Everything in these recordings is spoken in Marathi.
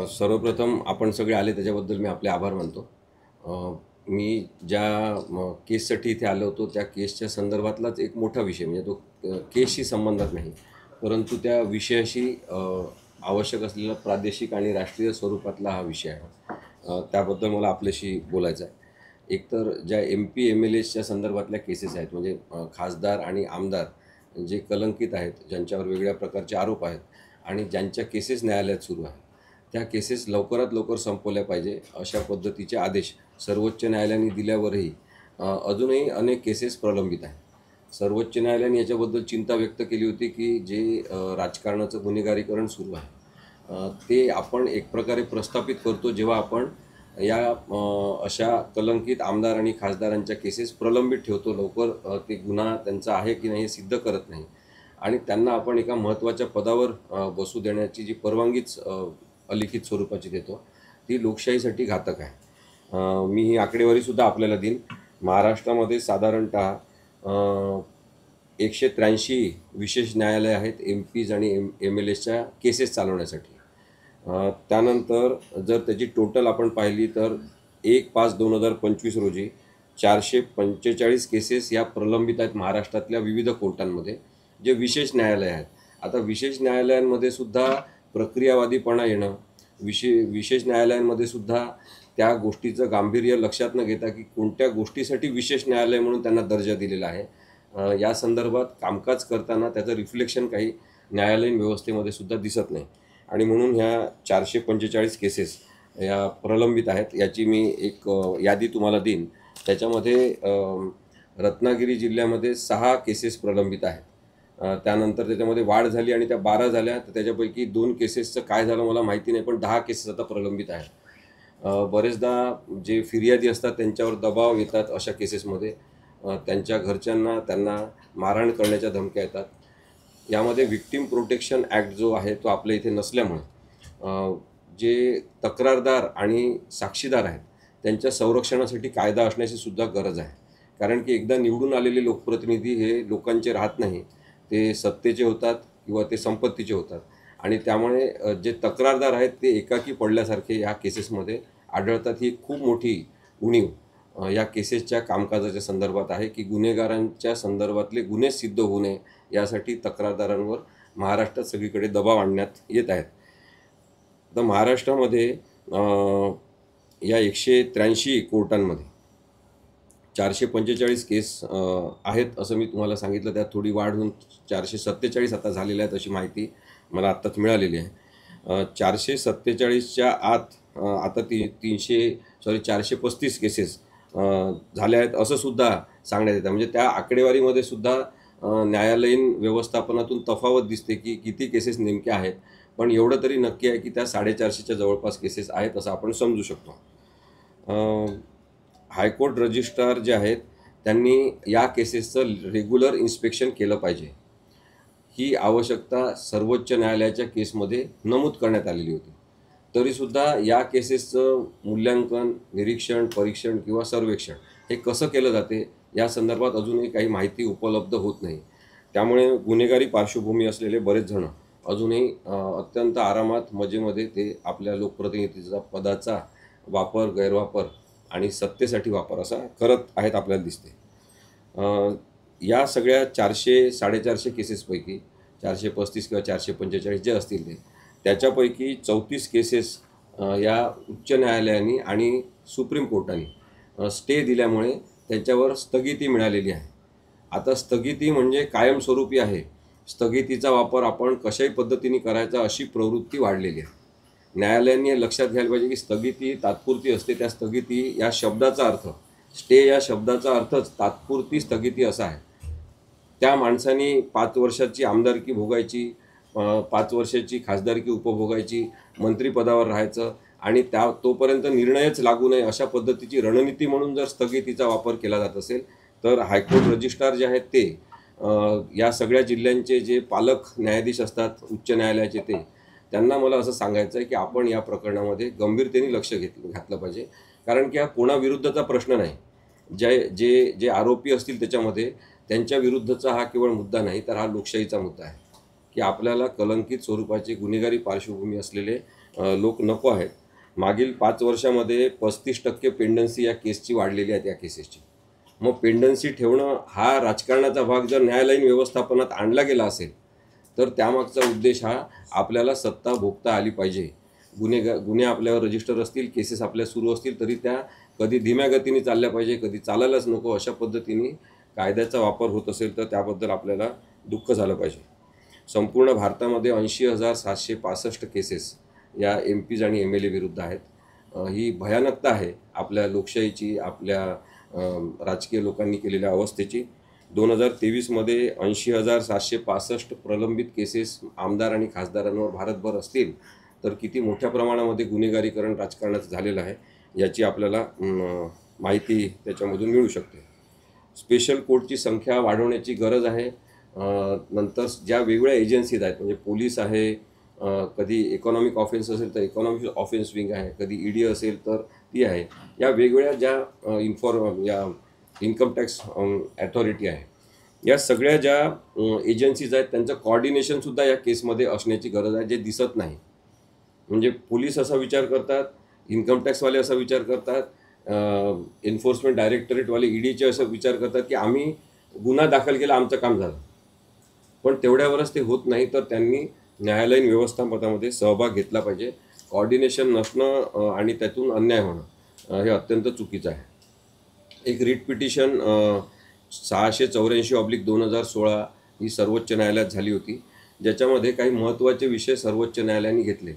सर्वप्रथम आपण सगळे आले त्याच्याबद्दल मी आपले आभार मानतो. मी ज्या केससाठी इथे आलो होतो त्या केसच्या संदर्भातलाच एक मोठा विषय म्हणजे तो केसशी संबंधात नाही, परंतु त्या विषयाशी आवश्यक असलेला प्रादेशिक आणि राष्ट्रीय स्वरूपातला हा विषय आहे. त्याबद्दल मला आपल्याशी बोलायचं आहे. एकतर ज्या MP MLAच्या संदर्भातल्या केसेस आहेत म्हणजे खासदार आणि आमदार जे कलंकित आहेत, ज्यांच्यावर वेगवेगळ्या प्रकारचे आरोप आहेत आणि ज्यांच्या केसेस न्यायालयात सुरू आहेत, त्या केसेस लवकरात लवकर संपवल्या पाहिजे अशा पद्धतीचे आदेश सर्वोच्च न्यायालयाने दिल्यावरही अजूनही अनेक केसेस प्रलंबित आहेत. सर्वोच्च न्यायालयाने याच्याबद्दल चिंता व्यक्त केली होती की जे राजकारणाचं गुन्हेगारीकरण सुरू आहे ते आपण एक प्रकारे प्रस्थापित करतो जेव्हा आपण या अशा कलंकित आमदार आणि खासदारांच्या केसेस प्रलंबित ठेवतो. लवकर ते गुन्हा त्यांचा आहे की नाही हे सिद्ध करत नाही आणि त्यांना आपण एका महत्त्वाच्या पदावर बसू देण्याची जी परवानगीच अलिखित स्वरूपाची देतो ती लोकशाहीसाठी घातक आहे. मी ही आकडेवारीसुद्धा आपल्याला देईन. महाराष्ट्रामध्ये साधारणतः 183 विशेष न्यायालय आहेत MPs आणि MLAच्या केसेस चालवण्यासाठी. त्यानंतर जर त्याची टोटल आपण पाहिली तर 1/5/2025 रोजी 445 केसेस या प्रलंबित आहेत महाराष्ट्रातल्या विविध कोर्टांमध्ये, जे विशेष न्यायालय आहेत. आता विशेष न्यायालयांमध्ये सुद्धा प्रक्रियावादीपणा येणं, विशेष न्यायालयांमध्ये सुद्धा त्या गोष्टीचं गांभीर्य लक्षात न घेता की कोणत्या गोष्टीसाठी विशेष न्यायालय म्हणून त्यांना दर्जा दिलेला आहे, या संदर्भात कामकाज करताना त्याचं रिफ्लेक्शन काही न्यायालयीन व्यवस्थेमध्ये सुद्धा दिसत नाही आणि म्हणून ह्या 445 केसेस या प्रलंबित आहेत. याची मी एक यादी तुम्हाला देईन. त्याच्यामध्ये रत्नागिरी जिल्ह्यामध्ये 6 केसेस प्रलंबित आहेत. त्यानंतर त्याच्यामध्ये वाढ झाली आणि त्या 12 झाल्या, तर त्याच्यापैकी 2 केसेसचं काय झालं मला माहिती नाही, पण 10 केसेस आता प्रलंबित आहेत. बरेचदा जे फिर्यादी असतात त्यांच्यावर दबाव येतात अशा केसेसमध्ये. त्यांच्या घरच्यांना त्यांना मारहाण करण्याच्या धमक्या येतात. यामध्ये व्हिक्टीम प्रोटेक्शन ॲक्ट जो आहे तो आपल्या इथे नसल्यामुळे जे तक्रारदार आणि साक्षीदार आहेत त्यांच्या संरक्षणासाठी कायदा असण्याची सुद्धा गरज आहे. कारण की एकदा निवडून आलेले लोकप्रतिनिधी हे लोकांचे राहत नाही, ते सत्तेचे होतात किंवा ते संपत्तीचे होतात आणि त्यामुळे जे तक्रारदार आहेत ते एकाकी पडल्यासारखे ह्या केसेसमध्ये आढळतात. ही खूप मोठी उणीव या केसेसच्या कामकाजाच्या संदर्भात आहे की गुन्हेगारांच्या संदर्भातले गुन्हे सिद्ध होऊ नये यासाठी तक्रारदारांवर महाराष्ट्रात सगळीकडे दबाव आणण्यात येत आहेत. तर महाराष्ट्रामध्ये या 183 कोर्टांमध्ये 445 केस आहेत असं मी तुम्हाला सांगितलं. त्यात थोडी वाढ होऊन 447 आता झालेल्या आहेत अशी माहिती मला आत्ताच मिळालेली आहे. 447च्या आत आता 435 केसेस झाल्या आहेत असं सुद्धा सांगण्यात येतं. म्हणजे त्या आकडेवारीमध्ये सुद्धा न्यायालयीन व्यवस्थापनातून तफावत दिसते की किती केसेस नेमक्या आहेत, पण एवढं तरी नक्की आहे की त्या 450च्या जवळपास केसेस आहेत असं आपण समजू शकतो. हायकोर्ट रजिस्ट्रार जे आहेत त्यांनी या केसेसचं रेग्युलर इन्स्पेक्शन केलं पाहिजे. ही आवश्यकता सर्वोच्च न्यायालयाच्या केसमध्ये नमूद करण्यात आलेली होती. तरीसुद्धा या केसेसचं मूल्यांकन, निरीक्षण, परीक्षण किंवा सर्वेक्षण हे कसं केलं जाते या संदर्भात अजूनही काही माहिती उपलब्ध होत नाही. त्यामुळे गुन्हेगारी पार्श्वभूमी असलेले बरेच जण अजूनही अत्यंत आरामात मजेमध्ये ते आपल्या लोकप्रतिनिधीचा पदाचा वापर, गैरवापर आणि सत्तेसाठी वापर असा करत आहेत आपल्याला दिसते. या सगळ्या 400-450 केसेसपैकी 435 किंवा 445 जे असतील त्याच्यापैकी 34 केसेस या उच्च न्यायालयाने आणि सुप्रीम कोर्टाने स्टे दिल्यामुळे त्यांच्यावर स्थगिती मिळालेली आहे. आता स्थगिती म्हणजे कायमस्वरूपी आहे. स्थगितीचा वापर आपण कशाही पद्धतीने करायचा अशी प्रवृत्ती वाढलेली आहे. न्यायालयाने लक्षात घ्यायला पाहिजे की स्थगिती तात्पुरती असते. त्या स्थगिती या शब्दाचा अर्थ, स्टे या शब्दाचा अर्थच तात्पुरती स्थगिती असा आहे. त्या माणसाने 5 वर्षाची आमदारकी भोगायची, 5 वर्षाची खासदारकी उपभोगायची, मंत्रिपदावर राहायचं आणि तोपर्यंत निर्णयच लागू नये अशा पद्धतीची रणनीती म्हणून जर स्थगितीचा वापर केला जात असेल तर हायकोर्ट रजिस्ट्रार जे आहेत ते या सगळ्या जिल्ह्यांचे जे पालक न्यायाधीश असतात उच्च न्यायालयाचे त्यांना मला असं सांगायचं आहे की आपण या प्रकरणामध्ये गंभीरतेने लक्ष घातलं पाहिजे. कारण की हा कोणाविरुद्धचा प्रश्न नाही. जे आरोपी असतील त्याच्यामध्ये त्यांच्या विरुद्धचा हा केवळ मुद्दा नाही, तर हा लोकशाहीचा मुद्दा आहे. की आपल्याला कलंकित स्वरूपाची गुन्हेगारी पार्श्वभूमी असलेले लोक नको आहेत. मागील 5 वर्षामध्ये 35% पेंडन्सी या केसची वाढलेली आहे या केसेसची. मग पेंडन्सी ठेवणं हा राजकारणाचा भाग जर न्यायालयीन व्यवस्थापनात आणला गेला असेल तर त्यामागचा उद्देश हा आपल्याला सत्ता भोगता आली पाहिजे. गुन्हे आपल्यावर रजिस्टर असतील, केसेस आपल्या सुरू असतील तरी त्या कधी धीम्या गतीने चालल्या पाहिजे, कधी चालायलाच नको अशा पद्धतीने कायद्याचा वापर होत असेल तर त्याबद्दल आपल्याला दुःख झालं पाहिजे. संपूर्ण भारतामध्ये 80,765 केसेस या MPs आणि MLA विरुद्ध आहेत. ही भयानकता आहे आपल्या लोकशाहीची, आपल्या राजकीय लोकांनी केलेल्या अवस्थेची. 2023मध्ये 80,765 प्रलंबित केसेस आमदार आणि खासदारांवर भारतभर असतील तर किती मोठ्या प्रमाणामध्ये गुन्हेगारीकरण राजकारणाचं झालेलं आहे याची आपल्याला माहिती त्याच्यामधून मिळू शकते. स्पेशल कोर्टची संख्या वाढवण्याची गरज आहे. नंतर ज्या वेगवेगळ्या एजन्सीज आहेत म्हणजे पोलीस आहे, कधी इकॉनॉमिक ऑफेन्स असेल तर इकॉनॉमिक ऑफेन्स विंग आहे, कधी ED असेल तर ती आहे. या वेगवेगळ्या ज्या या इन्कम टॅक्स अथॉरिटी आहे, या सगळ्या ज्या एजन्सीज आहेत त्यांचं कॉर्डिनेशनसुद्धा या केसमध्ये असण्याची गरज आहे, जे दिसत नाही. म्हणजे पोलीस असा विचार करतात, इन्कम टॅक्सवाले असा विचार करतात, एन्फोर्समेंट डायरेक्टरेटवाले EDचे असं विचार करतात की आम्ही गुन्हा दाखल केला, आमचं काम झालं. पण तेवढ्यावरच ते होत नाही, तर त्यांनी न्यायालयीन व्यवस्थापनामध्ये सहभाग घेतला पाहिजे. कॉर्डिनेशन नसणं आणि त्यातून अन्याय होणं हे अत्यंत चुकीचं आहे. एक रिट पिटिशन 684/2016 ही सर्वोच्च न्यायालयात झाली होती, ज्याच्यामध्ये काही महत्त्वाचे विषय सर्वोच्च न्यायालयाने घेतले.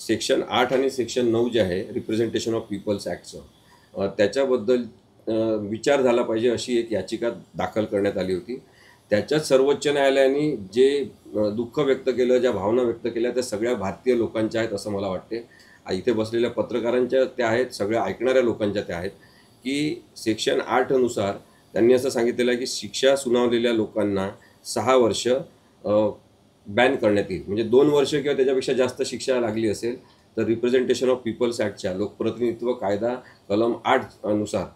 सेक्शन 8 आणि सेक्शन 9 जे आहे रिप्रेझेंटेशन ऑफ पीपल्स ॲक्टचं, त्याच्याबद्दल विचार झाला पाहिजे अशी एक याचिका दाखल करण्यात आली होती. त्याच्यात सर्वोच्च न्यायालयाने जे दुःख व्यक्त केलं, ज्या भावना व्यक्त केल्या त्या सगळ्या भारतीय लोकांच्या आहेत असं मला वाटते. इथे बसलेल्या पत्रकारांच्या त्या आहेत, सगळ्या ऐकणाऱ्या लोकांच्या त्या आहेत की सेक्शन 8नुसार त्यांनी असं सांगितलेलं आहे की शिक्षा सुनावलेल्या लोकांना 6 वर्ष बॅन करण्यात येईल. म्हणजे 2 वर्ष किंवा त्याच्यापेक्षा जास्त शिक्षा लागली असेल तर रिप्रेझेंटेशन ऑफ पीपल्स ॲक्टच्या लोकप्रतिनिधित्व कायदा कलम 8नुसार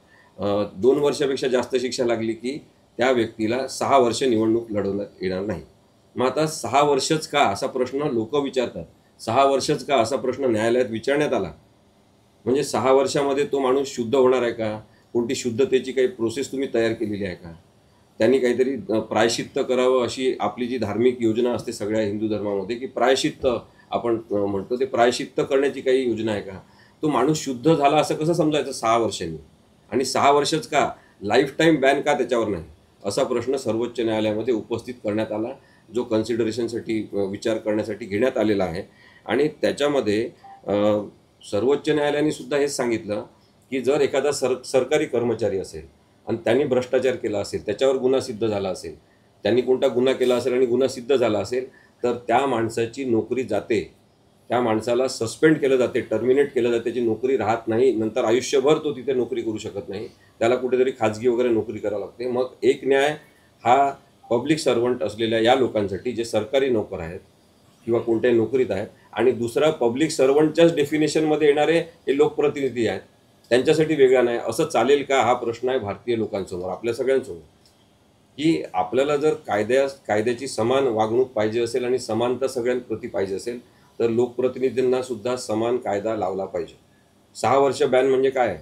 2 वर्षापेक्षा जास्त शिक्षा लागली की त्या व्यक्तीला 6 वर्ष निवडणूक लढवण्यात येणार नाही. मग आता 6 वर्षच का असा प्रश्न लोक विचारतात. 6 वर्षच का असा प्रश्न न्यायालयात विचारण्यात आला. म्हणजे 6 वर्षामध्ये तो माणूस शुद्ध होणार आहे का? कोणती शुद्धतेची काही प्रोसेस तुम्ही तयार केलेली आहे का? त्यांनी काहीतरी प्रायश्चित्त करावं अशी आपली जी धार्मिक योजना असते सगळ्या हिंदू धर्मामध्ये की प्रायश्चित्त आपण म्हणतो, ते प्रायश्चित्त करण्याची काही योजना आहे का? तो माणूस शुद्ध झाला असं कसं समजायचं 6 वर्षांनी? आणि 6 वर्षच का? लाईफ टाईम बॅन का त्याच्यावर नाही? असा प्रश्न सर्वोच्च न्यायालयामध्ये उपस्थित करण्यात आला, जो कन्सिडरेशनसाठी विचार करण्यासाठी घेण्यात आलेला आहे. आणि त्याच्यामध्ये सर्वोच्च न्यायालयाने सुद्धा हेच सांगितलं की जर एखादा सरकारी कर्मचारी असेल आणि त्यांनी भ्रष्टाचार केला असेल, त्याच्यावर गुन्हा सिद्ध झाला असेल, त्यांनी कोणता गुन्हा केला असेल आणि गुन्हा सिद्ध झाला असेल तर त्या माणसाची नोकरी जाते, त्या माणसाला सस्पेंड केलं जाते, टर्मिनेट केलं जाते, त्याची नोकरी राहत नाही. नंतर आयुष्यभर तो तिथे नोकरी करू शकत नाही, त्याला कुठेतरी खाजगी वगैरे नोकरी करावी लागते. मग एक न्याय हा पब्लिक सर्वंट असलेल्या या लोकांसाठी जे सरकारी नोकर आहेत किंवा कोणत्याही नोकरीत आहेत, आणि दुसरा पब्लिक सर्वंटच्याच डेफिनेशनमध्ये येणारे हे लोकप्रतिनिधी आहेत त्यांच्यासाठी वेगळा नाही. असं चालेल का? हा प्रश्न आहे भारतीय लोकांसमोर, आपल्या सगळ्यांसमोर, की आपल्याला जर कायद्याची समान वागणूक पाहिजे असेल आणि समानता सगळ्यांप्रती पाहिजे असेल तर लोकप्रतिनिधींना सुद्धा समान कायदा लावला पाहिजे. 6 वर्ष बॅन म्हणजे काय?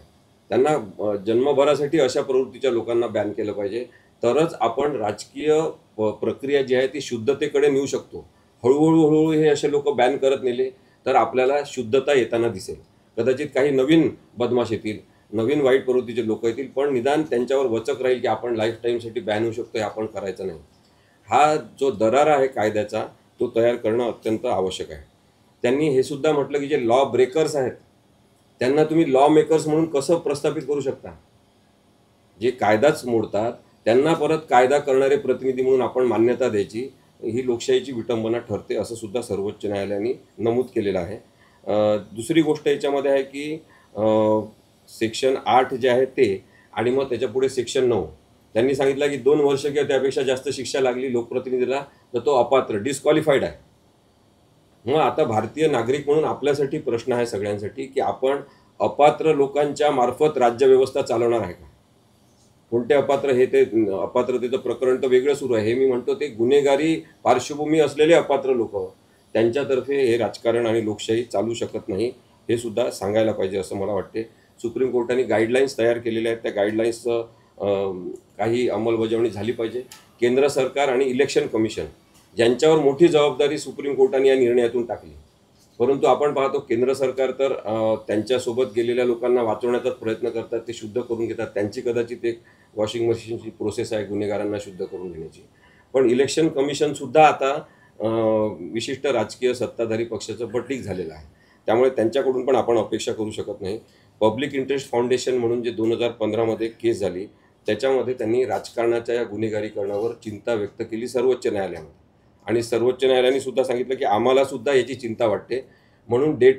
त्यांना जन्मभरासाठी अशा प्रवृत्तीच्या लोकांना बॅन केलं पाहिजे, तरच आपण राजकीय प्रक्रिया जी आहे ती शुद्धतेकडे नेऊ शकतो. हळूहळू हे असे लोक बॅन करत नेले तर आपल्याला शुद्धता येताना दिसेल. कदाचित काही नवीन बदमाश येतील, नवीन वाईट प्रवृत्तीचे लोक येतील, पण निदान त्यांच्यावर वचक राहील की आपण लाईफ टाईमसाठी बॅन होऊ शकतो, हे आपण करायचं नाही. हा जो दरार आहे कायद्याचा तो तयार करणं अत्यंत आवश्यक आहे. त्यांनी हे सुद्धा म्हटलं की जे लॉ ब्रेकर्स आहेत त्यांना तुम्ही लॉ मेकर्स म्हणून कसं प्रस्थापित करू शकता? जे कायदाच मोडतात त्यांना परत कायदा करणारे प्रतिनिधी म्हणून आपण मान्यता द्यायची, ही लोकशाहीची विटंबना ठरते असं सुद्धा सर्वोच्च न्यायालयाने नमूद केलेलं आहे. दुसरी गोष्ट याच्यामध्ये आहे की सेक्शन 8 जे आहे ते आणि मग त्याच्यापुढे सेक्शन 9 त्यांनी सांगितलं की 2 वर्ष किंवा त्यापेक्षा जास्त शिक्षा लागली लोकप्रतिनिधीला तर तो अपात्र, डिस्क्वालिफाईड आहे. मग आता भारतीय नागरिक म्हणून आपल्यासाठी प्रश्न आहे सगळ्यांसाठी की आपण अपात्र लोकांच्या मार्फत राज्यव्यवस्था चालवणार आहे का? कोणते अपात्र हे ते अपात्रतेचं प्रकरण तर वेगळं सुरू आहे. हे मी म्हणतो ते गुन्हेगारी पार्श्वभूमी असलेले अपात्र लोक त्यांच्यातर्फे हे राजकारण आणि लोकशाही चालू शकत नाही, हे सुद्धा सांगायला पाहिजे असं मला वाटते. सुप्रीम कोर्टाने गाईडलाईन्स तयार केलेल्या आहेत. त्या गाईडलाईन्सचं काही अंमलबजावणी झाली पाहिजे. केंद्र सरकार आणि इलेक्शन कमिशन ज्यांच्यावर मोठी जबाबदारी सुप्रीम कोर्टाने या निर्णयातून टाकली, परंतु आपण पाहतो केंद्र सरकार तर त्यांच्यासोबत गेलेल्या लोकांना वाचवण्याचाच प्रयत्न करतात, ते शुद्ध करून घेतात. त्यांची कदाचित एक वॉशिंग मशीनची प्रोसेस आहे गुन्हेगारांना शुद्ध करून घेण्याची. पण इलेक्शन कमिशनसुद्धा आता विशिष्ट राजकीय सत्ताधारी पक्षाचं बटलीक झालेलं आहे. त्यामुळे त्यांच्याकडून पण आपण अपेक्षा करू शकत नाही. पब्लिक इंटरेस्ट फाउंडेशन म्हणून जे 2015मध्ये केस झाली, त्याच्यामध्ये त्यांनी राजकारणाच्या या गुन्हेगारीकरणावर चिंता व्यक्त केली सर्वोच्च न्यायालयामध्ये. आणि सर्वोच्च न्यायालयाने सुद्धा सांगितलं की आम्हाला सुद्धा याची चिंता वाटते, म्हणून डे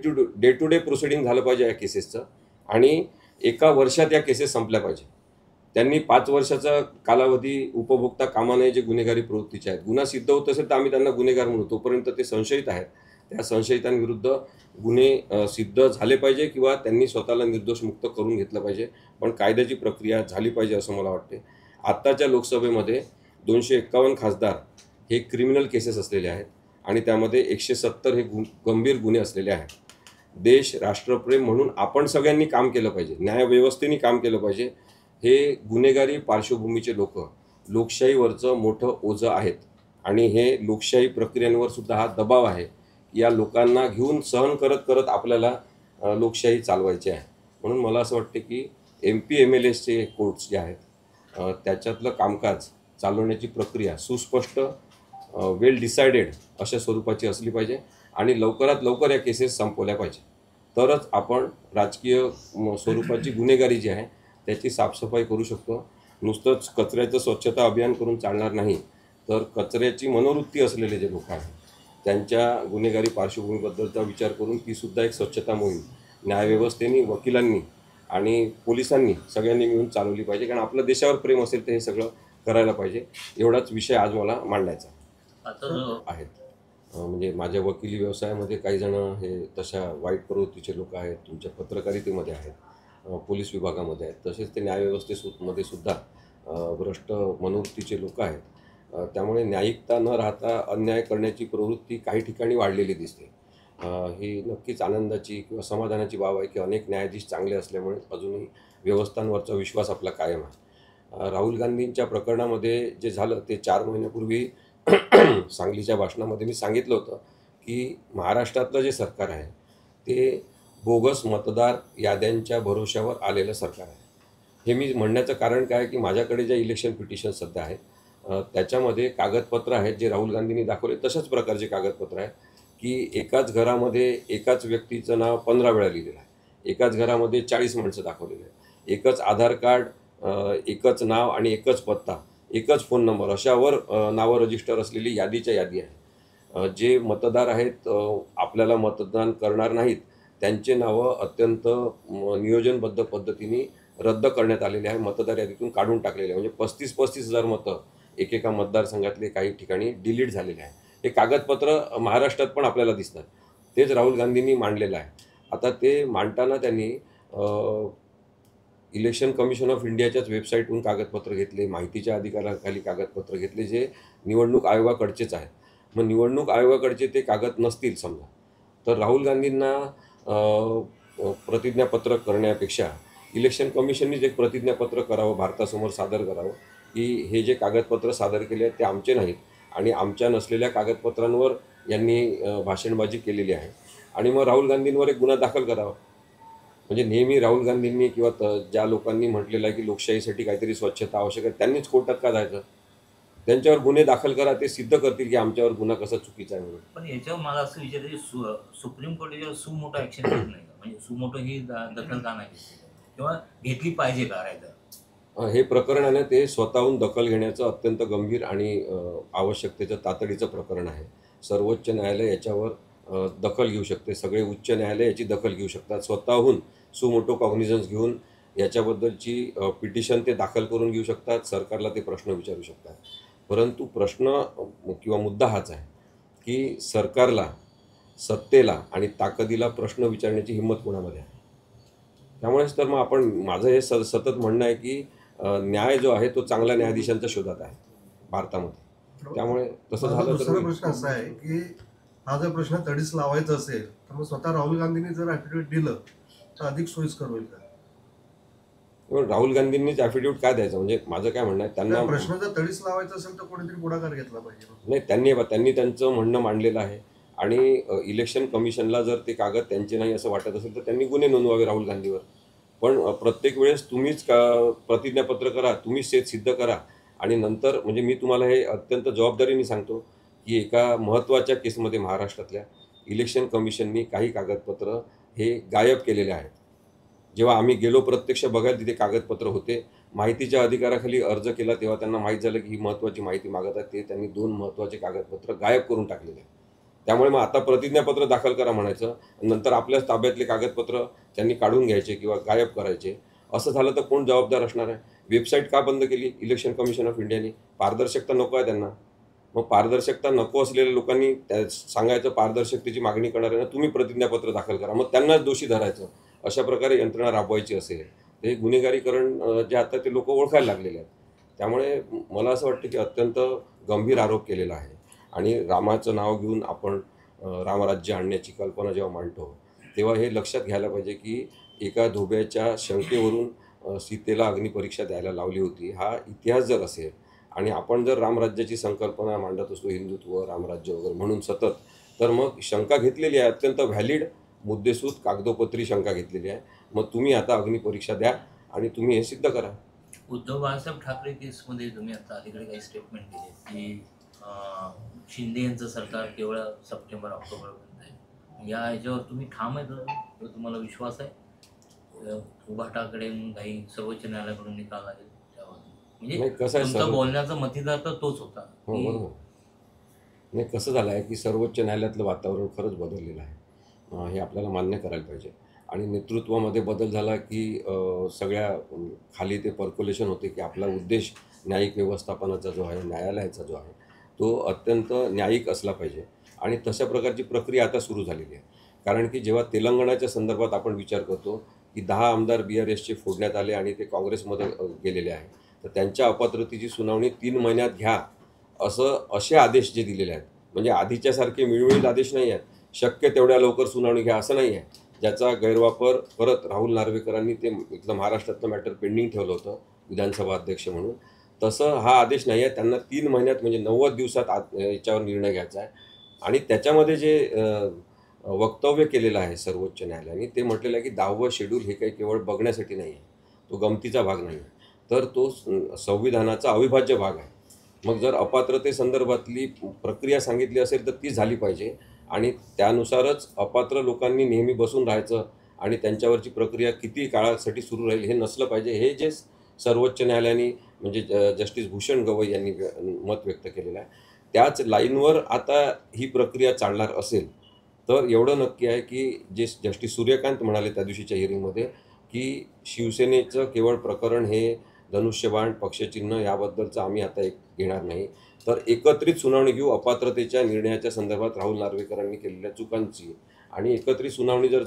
टू डे प्रोसिडिंग झालं पाहिजे या केसेसचं, आणि एका वर्षात या केसेस संपल्या पाहिजे. त्यांनी 5 वर्षाचा कालावधी उपभोगता कामा नये जे गुन्हेगारी प्रवृत्तीचे आहेत. गुन्हा सिद्ध होत असेल तर आम्ही त्यांना गुन्हेगार म्हणू, तोपर्यंत ते संशयित आहेत. त्या संशयितांविरुद्ध गुन्हे सिद्ध झाले पाहिजे किंवा त्यांनी स्वतःला निर्दोष मुक्त करून घेतलं पाहिजे. पण कायद्याची प्रक्रिया झाली पाहिजे असं मला वाटते. आत्ताच्या लोकसभेमध्ये 251 खासदार हे क्रिमिनल केसेस असलेले आहेत आणि त्यामध्ये 170 हे गंभीर गुन्हे असलेले आहेत. देश राष्ट्रप्रेम म्हणून आपण सगळ्यांनी काम केलं पाहिजे, न्यायव्यवस्थेने काम केलं पाहिजे. हे गुन्हेगारी पार्श्वभूमीचे लोक लोकशाहीवरचं मोठं ओझं आहेत आणि हे लोकशाही प्रक्रियांवर सुद्धा हा दबाव आहे. या लोकांना घेऊन सहन करत करत आपल्याला लोकशाही चालवायची आहे. म्हणून मला असं वाटते की MP MLAचे कोर्ट्स जे आहेत त्याच्यातलं कामकाज चालवण्याची प्रक्रिया सुस्पष्ट, वेल डिसायडेड अशा स्वरूपाची असली पाहिजे आणि लवकरात लवकर या केसेस संपवल्या पाहिजे. तरच आपण राजकीय स्वरूपाची गुन्हेगारी जी आहे त्याची साफसफाई करू शकतो. नुसतंच कचऱ्याचं स्वच्छता अभियान करून चालणार नाही, तर कचऱ्याची मनोवृत्ती असलेले जे लोक आहेत त्यांच्या गुन्हेगारी पार्श्वभूमीबद्दलचा विचार करून ती सुद्धा एक स्वच्छता मोहीम न्यायव्यवस्थेने, वकिलांनी आणि पोलिसांनी सगळ्यांनी मिळून चालवली पाहिजे. कारण आपल्या देशावर प्रेम असेल तर हे सगळं करायला पाहिजे. एवढाच विषय आज मला मांडायचा आहेत. म्हणजे माझ्या वकिली व्यवसायामध्ये काही जण हे तशा वाईट प्रवृत्तीचे लोक आहेत, तुमच्या पत्रकारितेमध्ये आहेत, पोलीस विभागामध्ये आहेत, तसेच ते न्यायव्यवस्थेमध्ये सुद्धा भ्रष्ट मनोवृत्तीचे लोक आहेत. त्यामुळे न्यायिकता न राहता अन्याय करण्याची प्रवृत्ती काही ठिकाणी वाढलेली दिसते. ही नक्कीच आनंदाची किंवा समाधानाची बाब आहे की अनेक न्यायाधीश चांगले असल्यामुळे अजूनही व्यवस्थांवरचा विश्वास आपला कायम आहे. राहुल गांधींच्या प्रकरणामध्ये जे झालं ते 4 महिन्यापूर्वी सांगलीच्या भाषणामध्ये मी सांगितलं होतं की महाराष्ट्रातलं जे सरकार आहे ते बोगस मतदार याद्यांच्या भरोश्यावर आलेलं सरकार आहे. हे मी म्हणण्याचं कारण काय की माझ्याकडे ज्या इलेक्शन पिटिशन सध्या आहेत त्याच्यामध्ये कागदपत्र आहेत जे राहुल गांधींनी दाखवले तशाच प्रकारचे कागदपत्र आहेत की एकाच घरामध्ये एकाच व्यक्तीचं नाव 15 वेळा लिहिलेलं आहे, एकाच घरामध्ये 40 माणसं दाखवलेली आहेत, एकच आधार कार्ड, एकच नाव आणि एकच पत्ता, एकच फोन नंबर अशावर नावं रजिस्टर असलेली यादीच्या यादी आहे. जे मतदार आहेत आपल्याला मतदान करणार नाहीत त्यांचे नावं अत्यंत नियोजनबद्ध पद्धतीने रद्द करण्यात आलेले आहे, मतदार यादीतून काढून टाकलेले आहे. म्हणजे 35,000 मतं एकेका मतदारसंघातले काही ठिकाणी डिलीट झालेले आहे. हे कागदपत्र महाराष्ट्रात पण आपल्याला दिसतात. तेच राहुल गांधींनी मांडलेलं आहे. आता ते मांडताना त्यांनी इलेक्शन कमिशन ऑफ इंडियाच्याच वेबसाईटवरून कागदपत्र घेतले, माहितीच्या अधिकाराखाली कागदपत्र घेतले जे निवडणूक आयोगाकडचेच आहेत. मग निवडणूक आयोगाकडचे ते कागद नसतील समजा, तर राहुल गांधींना प्रतिज्ञापत्र करण्यापेक्षा इलेक्शन कमिशननीच एक प्रतिज्ञापत्र करावं, भारतासमोर सादर करावं की हे जे कागदपत्र सादर केले आहेत ते आमचे नाहीत आणि आमच्या नसलेल्या कागदपत्रांवर यांनी भाषणबाजी केलेली आहे, आणि मग राहुल गांधींवर एक गुन्हा दाखल करावा. म्हणजे नेहमी राहुल गांधींनी किंवा ज्या लोकांनी म्हटलेलं आहे की लोकशाहीसाठी काहीतरी स्वच्छता आवश्यक आहे त्यांनीच कोर्टात का जायचं? त्यांच्यावर गुन्हे दाखल करा, ते सिद्ध करतील की आमच्यावर गुन्हा कसा चुकीचा आहे म्हणून. पण याच्यावर मला असं विचारायचं की सुप्रीम कोर्ट याच्यावर सुमोटो ऍक्शन घेत नाही का? म्हणजे सुमोटो ही दखल का नाही घेतली किंवा घेतली पाहिजे का राहायचं? हे प्रकरणाने ते स्वतःहून दखल घेण्याचं अत्यंत गंभीर आणि आवश्यकतेचं तातडीचं प्रकरण आहे. सर्वोच्च न्यायालय याच्यावर दखल घेऊ शकते, सगळे उच्च न्यायालय याची दखल घेऊ शकतात, स्वतःहून सुमोटो कॉग्निझन्स घेऊन याच्याबद्दलची पिटिशन ते दाखल करून घेऊ शकतात, सरकारला ते प्रश्न विचारू शकतात. परंतु प्रश्न किंवा मुद्दा हाच आहे की सरकारला, सत्तेला आणि ताकदीला प्रश्न विचारण्याची हिंमत कोणामध्ये आहे. त्यामुळेच तर मग माझं हे सतत म्हणणं आहे की न्याय जो आहे तो चांगल्या न्यायाधीशांच्या शोधात आहे भारतामध्ये. त्यामुळे तसं माझा झालं तर दुसरा प्रश्न असा आहे की हा जर प्रश्न तडीस लावायचा असेल तर मग स्वतः राहुल गांधींनी जर ॲफिडेव्हिट दिलं तर अधिक सोयीस्कर होईल का? राहुल गांधींनीच ॲफिडेव्हिट काय द्यायचं, म्हणजे माझं काय म्हणणं आहे, त्यांना त्या प्रश्न जर तडीस लावायचा असेल तर कोणीतरी पुढाकार घेतला पाहिजे. नाही, त्यांनी त्यांचं म्हणणं मांडलेलं आहे आणि इलेक्शन कमिशनला जर ते कागद त्यांचे नाही असं वाटत असेल तर त्यांनी गुन्हे नोंदवावे राहुल गांधीवर. पण प्रत्येक वेळेस तुम्हीच प्रतिज्ञापत्र करा, तुम्हीच ते सिद्ध करा आणि नंतर, म्हणजे मी तुम्हाला हे अत्यंत जबाबदारीने सांगतो की एका महत्त्वाच्या केसमध्ये महाराष्ट्रातल्या इलेक्शन कमिशननी काही कागदपत्र हे गायब केलेले आहेत. जेव्हा आम्ही गेलो प्रत्यक्ष बघायला तिथे कागदपत्र होते. माहितीच्या अधिकाराखाली अर्ज केला तेव्हा त्यांना माहीत झालं की ही महत्त्वाची माहिती मागत आहे. ते त्यांनी 2 महत्त्वाचे कागदपत्र गायब करून टाकलेले आहेत. त्यामुळे मग आता प्रतिज्ञापत्र दाखल करा म्हणायचं, नंतर आपल्याच ताब्यातले कागदपत्र त्यांनी काढून घ्यायचे किंवा गायब करायचे. असं झालं तर कोण जबाबदार असणार आहे? वेबसाईट का बंद केली इलेक्शन कमिशन ऑफ इंडियाने? पारदर्शकता नको आहे त्यांना. मग पारदर्शकता नको असलेल्या लोकांनी सांगायचं पारदर्शकतेची मागणी करणार आहे ना, तुम्ही प्रतिज्ञापत्र दाखल करा, मग त्यांनाच दोषी धरायचं. अशा प्रकारे यंत्रणा राबवायची असेल ते गुन्हेगारीकरण जे आता ते लोक ओळखायला लागलेले आहेत. त्यामुळे मला असं वाटतं की अत्यंत गंभीर आरोप केलेला आहे. आणि रामाचं नाव घेऊन आपण रामराज्य आणण्याची कल्पना जेव्हा मांडतो तेव्हा हे लक्षात घ्यायला पाहिजे की एका धोब्याच्या शंकेवरून सीतेला अग्निपरीक्षा द्यायला लावली होती. हा इतिहास जर असेल आणि आपण जर रामराज्याची संकल्पना मांडत असतो, हिंदुत्व, रामराज्य वगैरे म्हणून सतत, तर मग शंका घेतलेली आहे, अत्यंत व्हॅलिड मुद्देसूद कागदोपत्री शंका घेतलेली आहे. मग तुम्ही आता अग्निपरीक्षा द्या आणि तुम्ही हे सिद्ध करा. उद्धव बाळासाहेब ठाकरे केसमध्ये तुम्ही आता अलीकडे काही स्टेटमेंट दिले की शिंदे यांचं सरकार केवळ सप्टेंबर ऑक्टोबरपर्यंत आहे. या ह्याच्यावर तुम्ही ठाम आहे तर तुम्हाला विश्वास आहे? उभाटाकडे काही सर्वोच्च न्यायालयाकडून निकाल लागेल त्यावर, म्हणजे कसं आहे, तुमचा बोलण्याचा मतिदार तर तोच होता. हो बरोबर. नाही, कसं झालं आहे की सर्वोच्च न्यायालयातलं वातावरण खरंच बदललेलं आहे. हे आपल्याला मान्य करायला पाहिजे. आणि नेतृत्वामध्ये बदल झाला की सगळ्या खाली ते पर्क्युलेशन होते की आपला उद्देश न्यायिक व्यवस्थापनाचा जो आहे, न्यायालयाचा जो आहे, तो अत्यंत न्यायिक असला पाहिजे. आणि तशा प्रकारची प्रक्रिया आता सुरू झालेली आहे. कारण की जेव्हा तेलंगणाच्या संदर्भात आपण विचार करतो की 10 आमदार BRSचे फोडण्यात आले आणि ते काँग्रेसमध्ये गेलेले आहे, तर त्यांच्या अपात्रतेची सुनावणी 3 महिन्यात घ्या असे आदेश जे दिलेले आहेत, म्हणजे आधीच्यासारखे मिळमिळीत आदेश नाही आहेत. शक्य तेवढ्या लवकर सुनावणी घ्या असं नाही आहे. ज्याचा गैरवापर परत राहुल नार्वेकरांनी ते इथलं महाराष्ट्रातलं मॅटर पेंडिंग ठेवलं होतं विधानसभा अध्यक्ष म्हणून, तसं हा आदेश नाही आहे. त्यांना 3 महिन्यात म्हणजे 90 दिवसात याच्यावर निर्णय घ्यायचा आहे. आणि त्याच्यामध्ये जे वक्तव्य केलेलं आहे सर्वोच्च न्यायालयाने, ते म्हटलेलं आहे की 10वं शेड्यूल हे काही केवळ बघण्यासाठी नाही आहे, तो गमतीचा भाग नाही आहे, तर तो संविधानाचा अविभाज्य भाग आहे. मग जर अपात्रतेसंदर्भातली प्रक्रिया सांगितली असेल तर ती झाली पाहिजे आणि त्यानुसारच अपात्र लोकांनी नेहमी बसून राहायचं आणि त्यांच्यावरची प्रक्रिया किती काळासाठी सुरू राहील हे नसलं पाहिजे. हे जे सर्वोच्च न्यायालयाने म्हणजे जस्टिस भूषण गवई यांनी मत व्यक्त केलेलं आहे, त्याच लाईनवर आता ही प्रक्रिया चालणार असेल तर एवढं नक्की आहे की जे जस्टिस सूर्यकांत म्हणाले त्या दिवशीच्या हिअरिंगमध्ये की शिवसेनेचं केवळ प्रकरण हे धनुष्यबाण, पक्षचिन्ह याबद्दलचं आम्ही आता घेणार नाही, तर एकत्रित सुनावणी घेऊ अपात्रतेच्या निर्णयाच्या संदर्भात राहुल नार्वेकरांनी केलेल्या चुकांची. आणि एकत्रित सुनावणी जर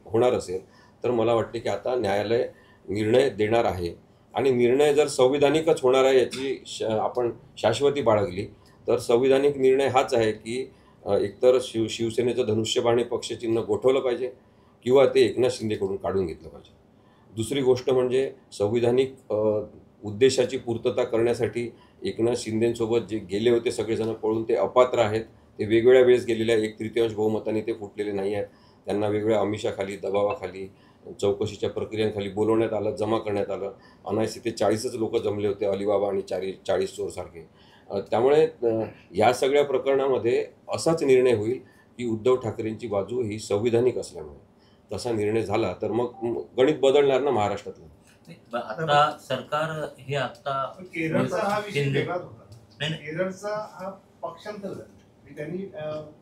होणार असेल तर मला वाटते की आता न्यायालय निर्णय देणार आहे. आणि निर्णय जर संविधानिकच होणार आहे याची आपण शाश्वती बाळगली तर संविधानिक निर्णय हाच आहे की एकतर शिवसेनेचं धनुष्यबाण हे पक्षचिन्ह गोठवलं पाहिजे किंवा ते एकनाथ शिंदेकडून काढून घेतलं पाहिजे. दुसरी गोष्ट म्हणजे संविधानिक उद्देशाची पूर्तता करण्यासाठी एकनाथ शिंदेंसोबत जे गेले होते सगळेजण पळून ते अपात्र आहेत. ते वेगवेगळ्या वेळेस गेलेले आहे, 1/3 बहुमताने ते फुटलेले नाही आहेत. त्यांना वेगवेगळ्या आमिषाखाली, दबावाखाली, चौकशीच्या प्रक्रियांखाली बोलवण्यात आलं, जमा करण्यात आलं. अनायसे ते 40च लोक जमले होते, अलिबाबा आणि 40 चोरसारखे. त्यामुळे या सगळ्या प्रकरणामध्ये असाच निर्णय होईल की उद्धव ठाकरेंची बाजू ही संविधानिक असल्यामुळे तसा निर्णय झाला तर मग गणित बदलणार ना महाराष्ट्रातलं. आता सरकार हे आता केरळचा हा विषय वेगळाच होता. नाही. केरळचा हा पक्षांतर झाला. त्यांनी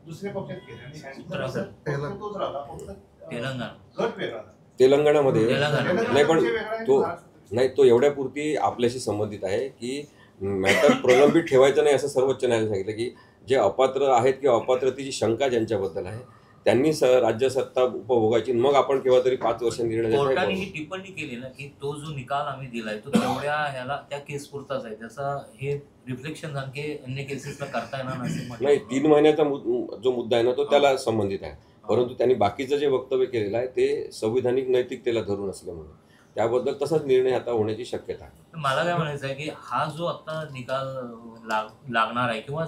दुसऱ्या पक्षात केले आणि यांचा पक्ष तोच राहिला, फक्त तेलंगणा गट वेगळा झाला. तेलंगणामध्ये नाही, पण विषय वेगळा आहे, तो महाराष्ट्राचा नाही, तो एवढ्यापुरती आपल्याशी संबंधित आहे की मॅटर प्रलंबित ठेवायचं नाही असं सर्वोच्च न्यायालयाने सांगितलं की जे अपात्र आहेत किंवा अपात्रतेची शंका ज्यांच्याबद्दल आहे त्यांनी राज्य सत्ता उपभोगायची, मग आपण केव्हा तरी 5 वर्ष निर्णय द्यायचा हे कोर्टाने बरोबर. ही टिप्पणी केली ना की तो जो निकाल आम्ही दिलाय तो तेवढ्या ह्याला त्या केस पुरताच आहे, त्याचा हे रिफ्लेक्शन आणखी अन्य केसेसला करता येणार नसेल म्हटलं. नाही, 3 महिन्याचा जो मुद्दा आहे ना तो त्याला संबंधित आहे, परंतु त्यांनी बाकीचं जे वक्तव्य केलेलं आहे ते संविधानिक नैतिकतेला धरून असल्यामुळे त्याबद्दल तसाच निर्णय आता होण्याची शक्यता आहे. मला काय म्हणायचं आहे की हा जो आता निकाल लागणार आहे किंवा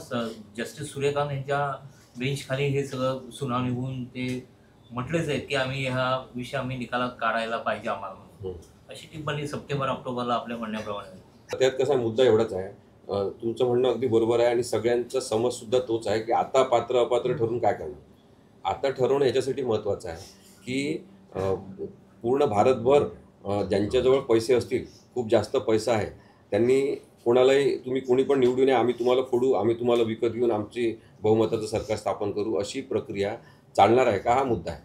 जस्टिस सूर्यकांत यांच्या बेंच खाली हे सगळं सुनावणी होऊन ते म्हटलेच आहेत की आम्ही हा विषय आम्ही निकालात काढायला पाहिजे आम्हाला म्हणून. अशी टिप्पणी सप्टेंबर ऑक्टोबरला आपल्या म्हणण्याप्रमाणे. त्यात कसा मुद्दा एवढाच आहे, तुमचं म्हणणं अगदी बरोबर आहे आणि सगळ्यांचा समज सुद्धा तोच आहे की आता पात्र अपात्र ठरून काय करणार. आता ठरवणं याच्यासाठी महत्त्वाचं आहे की पूर्ण भारतभर ज्यांच्याजवळ पैसे असतील, खूप जास्त पैसा आहे, त्यांनी कोणालाही तुम्ही कोणी पण निवडून या, आम्ही तुम्हाला फोडू, आम्ही तुम्हाला विकत घेऊन आमची बहुमताचं सरकार स्थापन करू, अशी प्रक्रिया चालणार आहे का, हा मुद्दा आहे.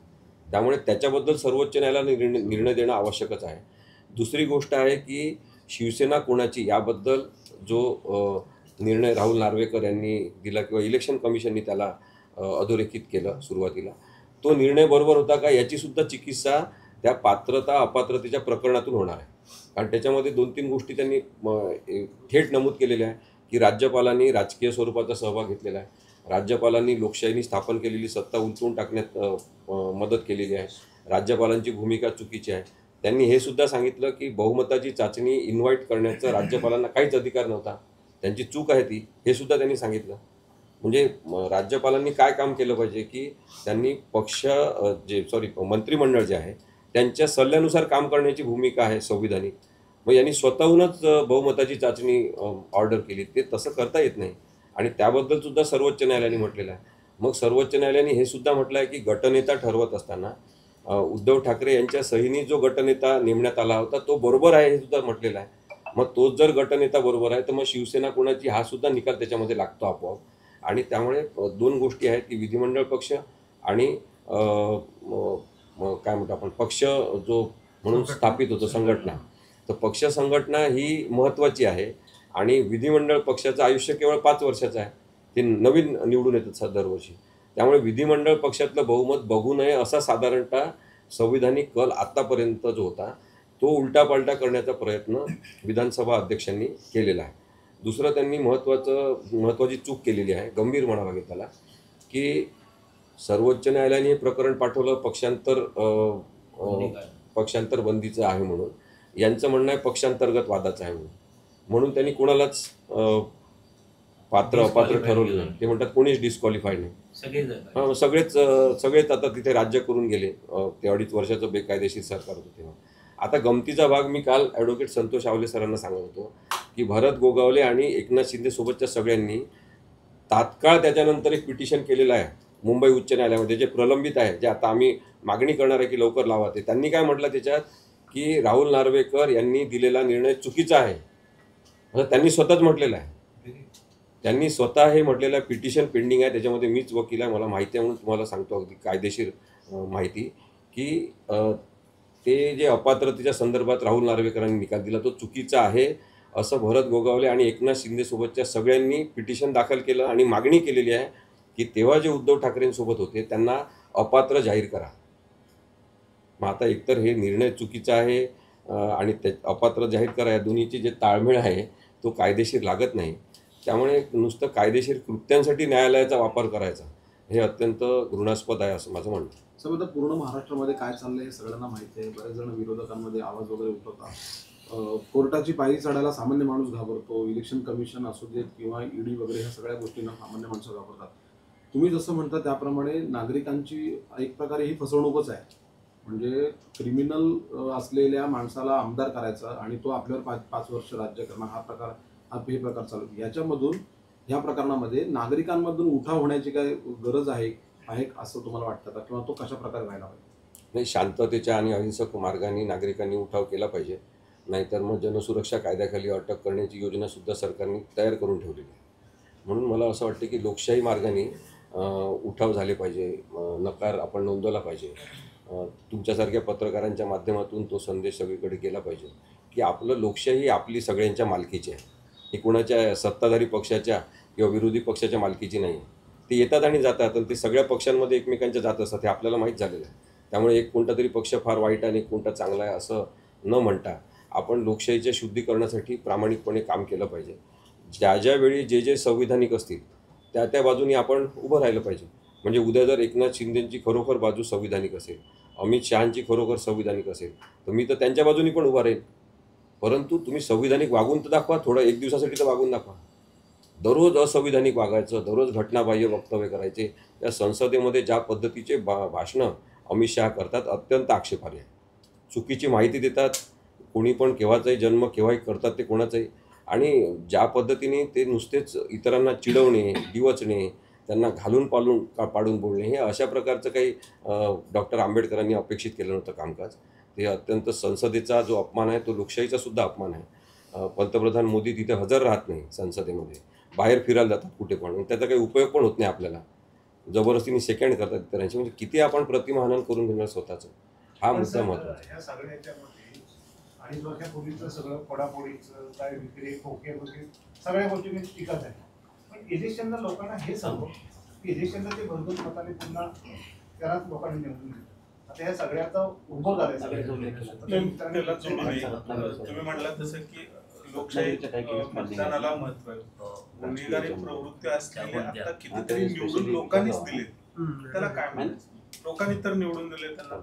त्यामुळे त्याच्याबद्दल सर्वोच्च न्यायालयाने निर्णय देणं आवश्यकच आहे. दुसरी गोष्ट आहे की शिवसेना कोणाची याबद्दल जो निर्णय राहुल नार्वेकर यांनी दिला किंवा इलेक्शन कमिशननी त्याला अधोरेखित केलं सुरुवातीला, तो निर्णय बरोबर होता का याची सुद्धा चिकित्सा त्या पात्रता अपात्रतेच्या प्रकरणातून होणार आहे. कारण त्याच्यामध्ये 2-3 गोष्टी त्यांनी थेट नमूद केलेल्या आहे की राज्यपालांनी राजकीय स्वरूपाचा सहभाग घेतलेला आहे, राज्यपालांनी लोकशाहीने स्थापन केलेली सत्ता उलटवून टाकण्यात मदत केलेली आहे, राज्यपालांची भूमिका चुकीची आहे. त्यांनी हे सुद्धा सांगितलं की बहुमताची चाचणी इन्व्हाइट करण्याचा राज्यपालांना काहीच अधिकार नव्हता, त्यांची चूक आहे ती, हे सुद्धा त्यांनी सांगितलं. म्हणजे राज्यपालांनी काय काम केलं पाहिजे की त्यांनी मंत्रिमंडळ जे आहे त्यांच्या सल्ल्यानुसार काम करण्याची भूमिका आहे संविधानिक. मग यांनी स्वतःहूनच बहुमताची चाचणी ऑर्डर केली, ते तसं करता येत नाही आणि त्याबद्दल सुद्धा सर्वोच्च न्यायालयाने म्हटलेलं आहे. मग सर्वोच्च न्यायालयाने हे सुद्धा म्हटलं आहे की गटनेता ठरवत असताना उद्धव ठाकरे यांच्या सहीने जो गटनेता नेमण्यात आला होता तो बरोबर आहे हे सुद्धा म्हटलेलं आहे. मग तोच जर गटनेता बरोबर आहे तर मग शिवसेना कोणाची हा सुद्धा निकाल त्याच्यामध्ये लागतो आपोआप. आणि त्यामुळे 2 गोष्टी आहेत की विधिमंडळ पक्ष आणि काय म्हणतो आपण पक्ष जो म्हणून स्थापित होतो संघटना, तर पक्ष संघटना ही महत्त्वाची आहे आणि विधिमंडळ पक्षाचं आयुष्य केवळ 5 वर्षाचं आहे, ते नवीन निवडून येतात दरवर्षी. त्यामुळे विधिमंडळ पक्षातलं बहुमत बघू नये असा साधारणतः संविधानिक कल आत्तापर्यंत जो होता तो उलटापालटा करण्याचा प्रयत्न विधानसभा अध्यक्षांनी केलेला आहे. दुसरं त्यांनी महत्त्वाची चूक केलेली आहे, गंभीर म्हणावं लागेल त्याला, की सर्वोच्च न्यायालयाने हे प्रकरण पाठवलं पक्षांतर बंदीचं आहे म्हणून. यांचं म्हणणं आहे पक्षांतर्गत वादाचं आहे म्हणून त्यांनी कोणालाच पात्र अपात्र ठरवलं नाही. ते म्हणतात कोणीच डिस्क्वालिफाईड नाही. सगळेच आता तिथे राज्य करून गेले. ते 2.5 वर्षाचं बेकायदेशीर सरकार होतं तेव्हा. आता गमतीचा भाग मी काल ॲडव्होकेट संतोष आवले सरांना सांगत होतो की भरत गोगावले आणि एकनाथ शिंदे सोबतच्या सगळ्यांनी तात्काळ त्याच्यानंतर एक पिटिशन केलेलं आहे मुंबई उच्च न्यायालयामध्ये, जे प्रलंबित आहे, जे आता आम्ही मागणी करणार आहे की लवकर लावा. ते त्यांनी काय म्हटलं त्याच्यात की राहुल नार्वेकर यांनी दिलेला निर्णय चुकीचा आहे, असं त्यांनी स्वतःच म्हटलेलं आहे. त्यांनी स्वतः हे म्हटलेलं आहे. पिटिशन पेंडिंग आहे, त्याच्यामध्ये मीच वकील आहे, मला माहिती आहे म्हणून तुम्हाला सांगतो अगदी कायदेशीर माहिती की ते जे अपात्रतेच्या संदर्भात राहुल नार्वेकरांनी निकाल दिला तो चुकीचा आहे असं भरत गोगावले आणि एकनाथ शिंदेसोबतच्या सगळ्यांनी पिटिशन दाखल केलं आणि मागणी केलेली आहे की तेव्हा जे उद्धव ठाकरेंसोबत होते त्यांना अपात्र जाहीर करा. मग आता एकतर हे निर्णय चुकीचा आहे आणि ते अपात्र जाहीर करा, या दोन्हीची जे ताळमेळ आहे तो कायदेशीर लागत नाही. त्यामुळे नुसतं कायदेशीर कृत्यांसाठी न्यायालयाचा वापर करायचा हे अत्यंत घृणास्पद आहे असं माझं म्हणणं. समजा पूर्ण महाराष्ट्रामध्ये काय चाललंय हे सगळ्यांना माहिती आहे. बरेच जण विरोधकांमध्ये आवाज वगैरे उठवतात. कोर्टाची पायरी चढायला सामान्य माणूस घाबरतो. इलेक्शन कमिशन असू देत किंवा ईडी वगैरे ह्या सगळ्या गोष्टींना सामान्य माणसं घाबरतात. तुम्ही जसं म्हणता त्याप्रमाणे नागरिकांची एक प्रकारे ही फसवणूकच आहे. म्हणजे क्रिमिनल असलेल्या माणसाला आमदार करायचा आणि तो आपल्यावर 5 वर्ष राज्य करणं हा प्रकार चालू. याच्यामधून ह्या प्रकरणामध्ये नागरिकांमधून उठाव होण्याची काय गरज आहे असं तुम्हाला वाटतं का, किंवा तो कशा प्रकारे व्हायला पाहिजे? नाही, शांततेच्या आणि अहिंसक मार्गाने नागरिकांनी उठाव केला पाहिजे. नाहीतर मग जनसुरक्षा कायद्याखाली अटक करण्याची योजनासुद्धा सरकारने तयार करून ठेवलेली आहे. म्हणून मला असं वाटतं की लोकशाही मार्गाने उठाव झाले पाहिजे, नकार आपण नोंदवला पाहिजे. तुमच्यासारख्या पत्रकारांच्या माध्यमातून तो संदेश सगळीकडे गेला पाहिजे की आपलं लोकशाही आपली सगळ्यांच्या मालकीची आहे. ही कोणाच्या सत्ताधारी पक्षाच्या किंवा विरोधी पक्षाच्या मालकीची नाही. ते येतात आणि जातात आणि ते सगळ्या पक्षांमध्ये एकमेकांच्या जात असतात हे आपल्याला माहीत झालेलं आहे. त्यामुळे एक कोणता तरी पक्ष फार वाईट आणि एक कोणता चांगला आहे असं न म्हणता आपण लोकशाहीच्या शुद्धीकरणासाठी प्रामाणिकपणे काम केलं पाहिजे. ज्या वेळी जे संविधानिक असतील त्या बाजूनी आपण उभं राहिलं पाहिजे. म्हणजे उद्या जर एकनाथ शिंदेंची खरोखर बाजू संविधानिक असेल, अमित शहांची खरोखर संविधानिक असेल, तर मी तर त्यांच्या बाजूनी पण उभा राहील. परंतु तुम्ही संविधानिक वागून तर दाखवा, थोडं एक दिवसासाठी तर वागून दाखवा. दररोज असंविधानिक वागायचं, दररोज घटनाबाह्य वक्तव्य करायचे, त्या संसदेमध्ये ज्या पद्धतीचे भाषणं अमित शहा करतात अत्यंत आक्षेपार्ह आहे. चुकीची माहिती देतात, कोणी पण केव्हाचाही जन्म केव्हाही करतात ते कोणाचाही, आणि ज्या पद्धतीने ते नुसतेच इतरांना चिडवणे, डिवचणे, त्यांना घालून पाडून बोलणे, हे अशा प्रकारचं काही डॉक्टर आंबेडकरांनी अपेक्षित केलं नव्हतं कामकाज. ते अत्यंत संसदेचा जो अपमान आहे तो लोकशाहीचा सुद्धा अपमान आहे. पंतप्रधान मोदी तिथे हजर राहत नाही संसदेमध्ये, बाहेर फिरायला जातात कुठे पण, आणि त्याचा काही उपयोग पण होत नाही आपल्याला. जबरदस्तीने सेकंड करतात इतरांची. म्हणजे किती आपण प्रतिमाहनन करून घेणार स्वतःचं, हा पण मुद्दा सर, महत्त्वाचा. या सगळ्या याच्यामध्ये आणि वर्षापूर्वीचं सगळं फोडाफोडीचं काय विक्री खोके वगैरे सगळ्या गोष्टींची टीका झाली. पण इलेक्शनला लोकांना हे सांगू की इलेक्शनला ते भरपूर मताने पुन्हा त्यालाच लोकांनी निवडून दिलं. आता ह्या सगळ्याचा उद्भव झालाय त्याला जोडून येईल. तुम्ही म्हटलात तसं की लोकशाही मतदानाला महत्व आहे. गुन्हेगारी प्रवृत्ती असलेले आता कितीतरी निवडून लोकांनीच दिले, त्याला काय म्हणायचं? लोकांनी तर निवडून दिले त्यांना.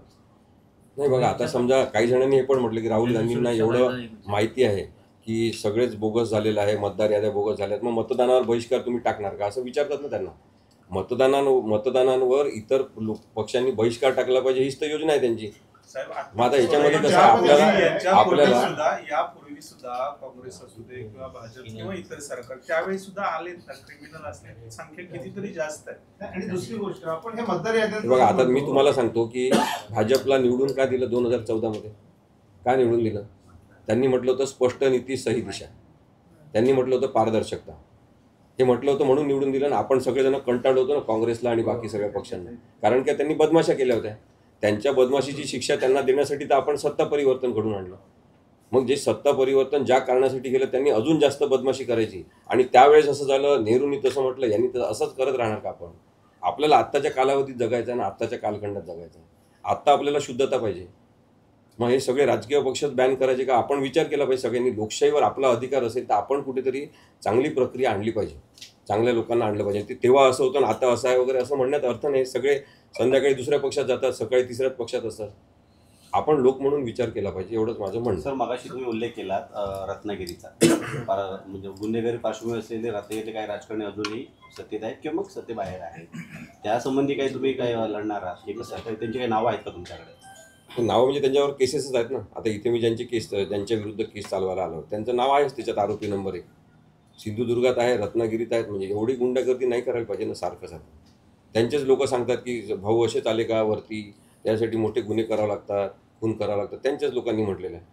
नाही बघा, आता समजा काही जणांनी हे पण म्हटलं की राहुल गांधींना एवढं माहिती आहे की सगळेच बोगस झालेलं आहे, मतदार याद्या बोगस झाल्यात, मग मतदानावर बहिष्कार तुम्ही टाकणार का असं विचारतात ना त्यांना. मतदानांवर इतर पक्षांनी बहिष्कार टाकला पाहिजे हीच तर योजना आहे त्यांची. साहेब, मग आता याच्यामध्ये कसं यापूर्वी सुद्धा काँग्रेस असू दे किंवा भाजप किंवा इतर सरकार त्यावेळी सुद्धा आले क्रिमिनल असण्याची संख्या कितीतरी जास्त आहे. आणि दुसरी गोष्ट आपण हे मतदार याद्यांचं बघा, आता मी तुम्हाला सांगतो की भाजपला निवडून का दिलं 2014 मध्ये? का निवडून दिलं? त्यांनी म्हटलं होतं स्पष्ट नीती सही दिशा, त्यांनी म्हटलं होतं पारदर्शकता, हे म्हटलं होतं म्हणून निवडून दिलं. ना आपण सगळेजण कंटाळलो होतो ना काँग्रेसला आणि बाकी सगळ्या पक्षांना, कारण की त्यांनी बदमाशा केल्या होत्या. त्यांच्या बदमाशीची शिक्षा त्यांना देण्यासाठी तर आपण सत्ता परिवर्तन घडून आणलं. मग जे सत्ता परिवर्तन ज्या कारणासाठी केलं त्यांनी अजून जास्त बदमाशी करायची, आणि त्यावेळेस असं झालं, नेहरूंनी तसं म्हटलं, यांनी तर असंच करत राहणार का आपण? आपल्याला आत्ताच्या कालावधीत जगायचं आहे ना, आत्ताच्या कालखंडात जगायचं आहे. आत्ता आपल्याला शुद्धता पाहिजे. मग हे सगळे राजकीय पक्षच बॅन करायचे का? आपण विचार केला पाहिजे सगळ्यांनी. लोकशाहीवर आपला अधिकार असेल तर आपण कुठेतरी चांगली प्रक्रिया आणली पाहिजे, चांगल्या लोकांना आणलं पाहिजे. ते तेव्हा असं होतं ना आता असं आहे वगैरे असं म्हणण्यात अर्थ नाही. सगळे संध्याकाळी दुसऱ्या पक्षात जातात, सकाळी तिसऱ्याच पक्षात असतात. आपण लोक म्हणून विचार केला पाहिजे, एवढंच माझं म्हणणं. सर, मगाशी तुम्ही उल्लेख केलात रत्नागिरीचा, म्हणजे गुन्हेगारी पार्श्वभूमी असलेले रत्नागिरी काही राजकारणी अजूनही सत्तेत आहेत किंवा मग सत्तेबाहेर आहेत, त्यासंबंधी काही तुम्ही काय लढणार आहात? त्यांची काही नावं आहेत का तुमच्याकडे? नावं म्हणजे त्यांच्यावर केसेसच आहेत ना. आता इथे मी ज्यांच्या विरुद्ध केस चालवायला आलो त्यांचं नाव आहेच त्याच्यात, आरोपी नंबर 1 सिंधुदुर्गात आहे, रत्नागिरीत आहेत. म्हणजे एवढी गुंडागर्दी नाही करायला पाहिजे ना सारखं सारखं. त्यांचेच लोक सांगतात की भाऊ असेच आले का वरती, त्यासाठी मोठे गुन्हे करावे लागतात, खून करावं लागतात, त्यांच्याच लोकांनी म्हटलेलं आहे.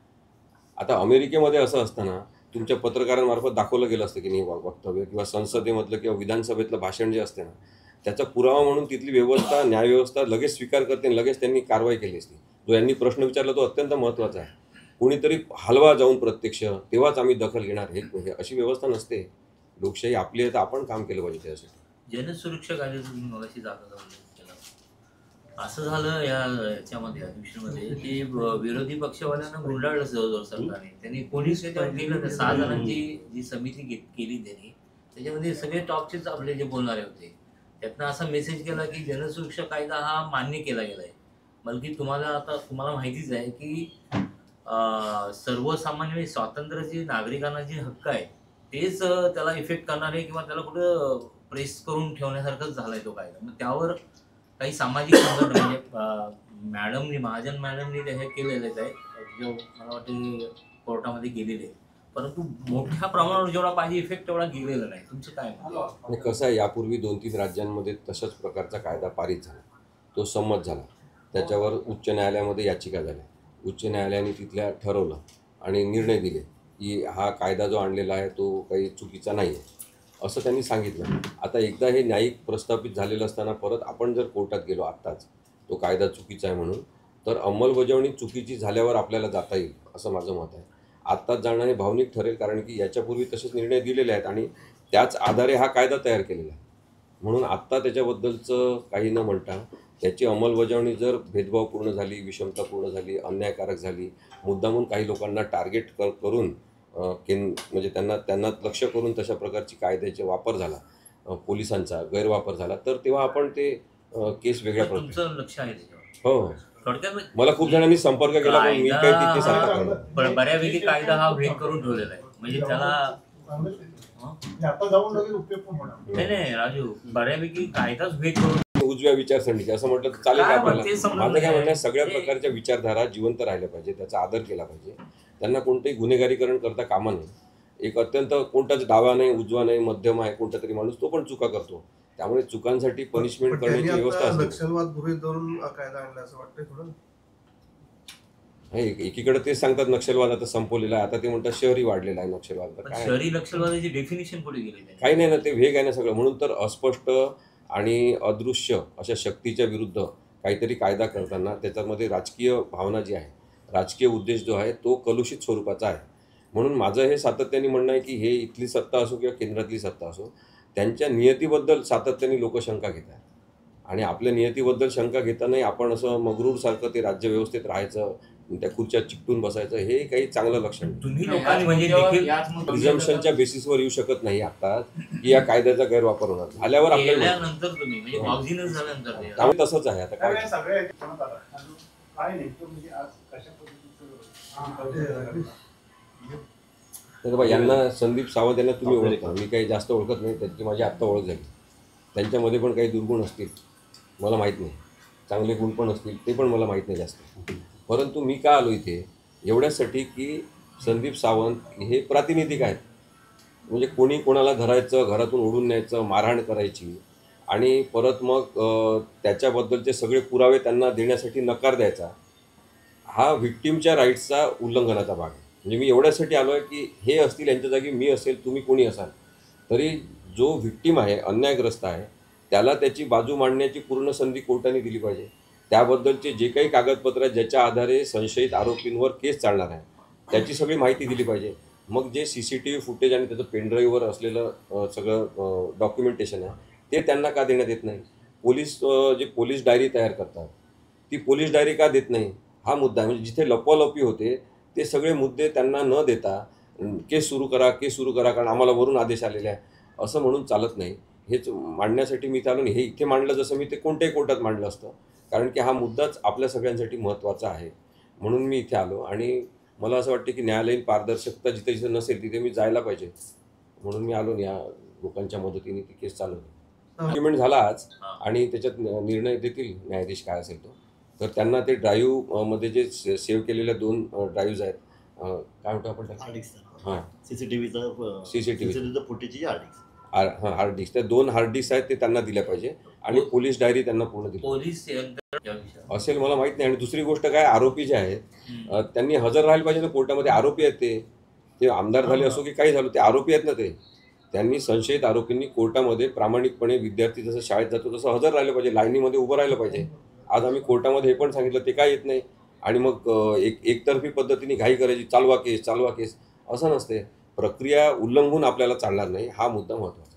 आता अमेरिकेमध्ये असं असताना तुमच्या पत्रकारांमार्फत दाखवलं गेलं असतं की नाही वक्तव्य, किंवा संसदेमधलं किंवा विधानसभेतलं भाषण जे असते ना, त्याचा पुरावा म्हणून तिथली व्यवस्था, न्यायव्यवस्था लगेच स्वीकार करते आणि लगेच त्यांनी कारवाई केली असती. जो यांनी प्रश्न विचारला तो अत्यंत महत्त्वाचा आहे. कोणीतरी हलवा जाऊन प्रत्यक्ष, तेव्हाच आम्ही दखल घेणार, हे अशी व्यवस्था नसते. लोकशाही आपली आहे तर आपण काम केलं पाहिजे त्यासाठी. जनसुरक्षा कायद्याचा तुम्ही मगाशी जागा उल्लेख केला. असं झालं याच्यामध्ये अधिवेशनामध्ये की विरोधी पक्षवाल्यांना गुंडाळलं जवळजवळ सरकारने. त्यांनी कोणीच त्याच्यावर केलं नाही. 6 जणांची जी समिती केली त्यांनी, त्याच्यामध्ये सगळे टॉपचेच आपले जे बोलणारे होते, त्यातनं असा मेसेज केला की जनसुरक्षा कायदा हा मान्य केला गेला आहे. बल्कि तुम्हाला माहितीच आहे की सर्वसामान्य स्वातंत्र्य जे नागरिकांना जे हक्क आहे तेच त्याला इफेक्ट करणारे किंवा त्याला कुठं प्रेस करून ठेवण्यासारखंच झालाय तो कायदा. मग त्यावर काही सामाजिक संघटना म्हणजे महाजन मॅडमनी हे केलेलेच आहे, जो मला वाटते कोर्टामध्ये गेलेले आहे, परंतु मोठ्या प्रमाणावर जेवढा पाहिजे इफेक्ट तेवढा गेलेला नाही. तुमचं काय? आणि कसं आहे, यापूर्वी 2-3 राज्यांमध्ये तशाच प्रकारचा कायदा पारित झाला, तो संमत झाला, त्याच्यावर उच्च न्यायालयामध्ये याचिका झाल्या, उच्च न्यायालयाने तिथल्या ठरवलं आणि निर्णय दिले की हा कायदा जो आणलेला आहे तो काही चुकीचा नाही आहे असं त्यांनी सांगितलं. आता एकदा हे न्यायिक प्रस्थापित झालेलं असताना परत आपण जर कोर्टात गेलो आत्ताच तो कायदा चुकीचा आहे म्हणून, तर अंमलबजावणी चुकीची झाल्यावर आपल्याला जाता येईल असं माझं मत आहे. आत्ताच जाणं हे भावनिक ठरेल, कारण की याच्यापूर्वी तसेच निर्णय दिलेले आहेत आणि त्याच आधारे हा कायदा तयार केलेला आहे. म्हणून आत्ता त्याच्याबद्दलचं काही न म्हणता त्याची अंमलबजावणी जर भेदभावपूर्ण झाली, विषमतापूर्ण झाली, अन्यायकारक झाली, मुद्दामून काही लोकांना टार्गेट करून म्हणजे त्यांना लक्ष्य करून तशा प्रकारची कायद्याचा वापर झाला, पोलिसांचा गैरवापर झाला, तर तेव्हा आपण ते केस वेगळ्या प्रकारे. तुमचं लक्ष आहे त्याच्यावर हो, थोडक्यात मला खूप जणांनी संपर्क केला, पण मी काही तिथे सांगता करणार. बऱ्यापैकी कायदा हा भेद करून ठेवलेला आहे, म्हणजे त्याला आता जाऊन लगेच उपयोग पण होणार. नाही राजू, बऱ्यापैकी कायदाच भेद करून उजव्या विचारसरणीचे असं म्हटलं तर चालेल का काय आपल्याला? ते समजून माझं काय नाही. म्हणणं आहे, सगळ्या ते- प्रकारच्या विचारधारा जिवंत राहिल्या पाहिजे, त्याचा आदर केला पाहिजे, त्यांना कोणतंही गुन्हेगारीकरण करता कामा नये. एक अत्यंत कोणताच डावा नाही, उजवा नाही, मध्यम आहे कोणता तरी माणूस, तो पण चुका करतो. त्यामुळे चुकांसाठी पनिशमेंट पण त्यांनी करण्याची व्यवस्था आता असते. नक्षलवाद गृहीत धरून कायदा आणला असं वाटतंय थोडं. एकीकडे ते सांगतात नक्षलवाद आता संपवलेला आहे, आता ते म्हणतात शहरी वाढलेला आहे नक्षलवाद. तर पण काय शहरी नक्षलवादाची डेफिनेशन पुढे गेलेली आहे. काही नाही ना, ते वेग आहे ना सगळं. म्हणून तर अस्पष्ट आणि अदृश्य अशा शक्तीच्या विरुद्ध काहीतरी कायदा करताना त्याच्यामध्ये राजकीय भावना जी आहे, राजकीय उद्देश जो आहे तो कलुषित स्वरूपाचा आहे. म्हणून माझं हे सातत्याने म्हणणं आहे की हे इथली सत्ता असो किंवा केंद्रातली सत्ता असो, त्यांच्या नियतीबद्दल सातत्याने लोक शंका घेतात. आणि आपल्या नियतीबद्दल शंका घेतानाही आपण असं मगरूरसारखं ते राज्यव्यवस्थेत राहायचं, त्या खुर्च्या चिकटून बसायचं, हे काही चांगलं लक्षण नाही. तुम्ही लोकांनी म्हणजे देखील प्रिझम्पशनच्या बेसिसवर येऊ शकत नाही आता की या कायद्याचा गैरवापर होणार. झाल्यावर आपल्याला केल्यानंतर तुम्ही म्हणजे मागझीनच झाल्यानंतर ते. त्यामुळे तसंच आहे आता काय. त्यामुळे सगळ्या ह्याच्यात म्हणत आला. काय नेमकं म्हणजे आज कशा पद्धतीचं तर बा यांना संदीप सावंत यांना तुम्ही ओळखता, मी काही जास्त ओळखत नाही, त्यांची माझी आत्ता ओळख झाली. त्यांच्यामध्ये पण काही दुर्गुण असतील, मला माहीत नाही, चांगले गुण पण असतील, ते पण मला माहीत नाही जास्त. परंतु मी का आलो इथे एवढ्यासाठी की संदीप सावंत हे प्रातिनिधिक आहेत. म्हणजे कोणी कोणाला धरायचं, घरातून ओढून न्यायचं, मारहाण करायची आणि परत मग त्याच्याबद्दलचे सगळे पुरावे त्यांना देण्यासाठी नकार द्यायचा, हा व्हिक्टीमच्या राईट्सचा उल्लंघनाचा भाग आहे. म्हणजे मी एवढ्यासाठी आलो आहे की हे असतील, यांच्या जागी मी असेल, तुम्ही कोणी असाल तरी जो व्हिक्टीम आहे, अन्यायग्रस्त आहे, त्याला त्याची बाजू मांडण्याची पूर्ण संधी कोर्टाने दिली पाहिजे. त्याबद्दलचे जे काही कागदपत्र आहेत, ज्याच्या आधारे संशयित आरोपींवर केस चालणार आहे, त्याची सगळी माहिती दिली पाहिजे. मग जे CCTV फुटेज आणि त्याचं पेनड्राईव्हवर असलेलं सगळं डॉक्युमेंटेशन आहे ते त्यांना का देण्यात येत नाही? जे पोलीस डायरी तयार करतात ती पोलीस डायरी का देत नाही? हा मुद्दा आहे. म्हणजे जिथे लपवालपी होते ते सगळे मुद्दे त्यांना न देता केस सुरू करा कारण आम्हाला वरून आदेश आलेले आहे असं म्हणून चालत नाही. हेच मांडण्यासाठी मी चालून हे इथे मांडलं जसं मी ते कोणत्याही कोर्टात मांडलं असतं, कारण की हा मुद्दाच आपल्या सगळ्यांसाठी महत्त्वाचा आहे. म्हणून मी इथे आलो आणि मला असं वाटतं की न्यायालयीन पारदर्शकता जिथे जिथे नसेल तिथे मी जायला पाहिजे. म्हणून मी आलो या लोकांच्या मदतीने ती केस चालवली. डॉक्युमेंट झाला आज आणि त्याच्यात निर्णय देतील न्यायाधीश काय असेल तो. तर त्यांना ते ड्राईव्ह मध्ये जे सेव्ह केलेल्या 2 ड्राईव्ह आहेत, काय म्हणतो आपण त्याला? हां, सीसीटीव्हीचं फुटेजची हार्ड डिस्क, त्या 2 हार्ड डिस्क आहेत ते त्यांना दिल्या पाहिजे आणि पोलीस डायरी त्यांना पूर्ण दिली पोलीस यंत्रणा विषयावर. असेल मला माहित नाही. आणि दुसरी गोष्ट काय, आरोपी जे आहेत त्यांनी हजर राहायला पाहिजे ना कोर्टामध्ये. आरोपी आहेत ते आमदार झाले असो की काही झालं, ते आरोपी आहेत ना. त्यांनी संशयित आरोपींनी कोर्टामध्ये प्रामाणिकपणे विद्यार्थी जसं शाळेत जातो तसं हजर राहिलं पाहिजे, लाईनीमध्ये उभं राहिलं पाहिजे. आज आम्ही कोर्टामध्ये हे पण सांगितलं, ते काय येत नाही. आणि मग एकतर्फी पद्धतीने घाई करायची, चालवा केस असं नसते. प्रक्रिया उल्लंघून आपल्याला चालणार नाही, हा मुद्दा महत्त्वाचा.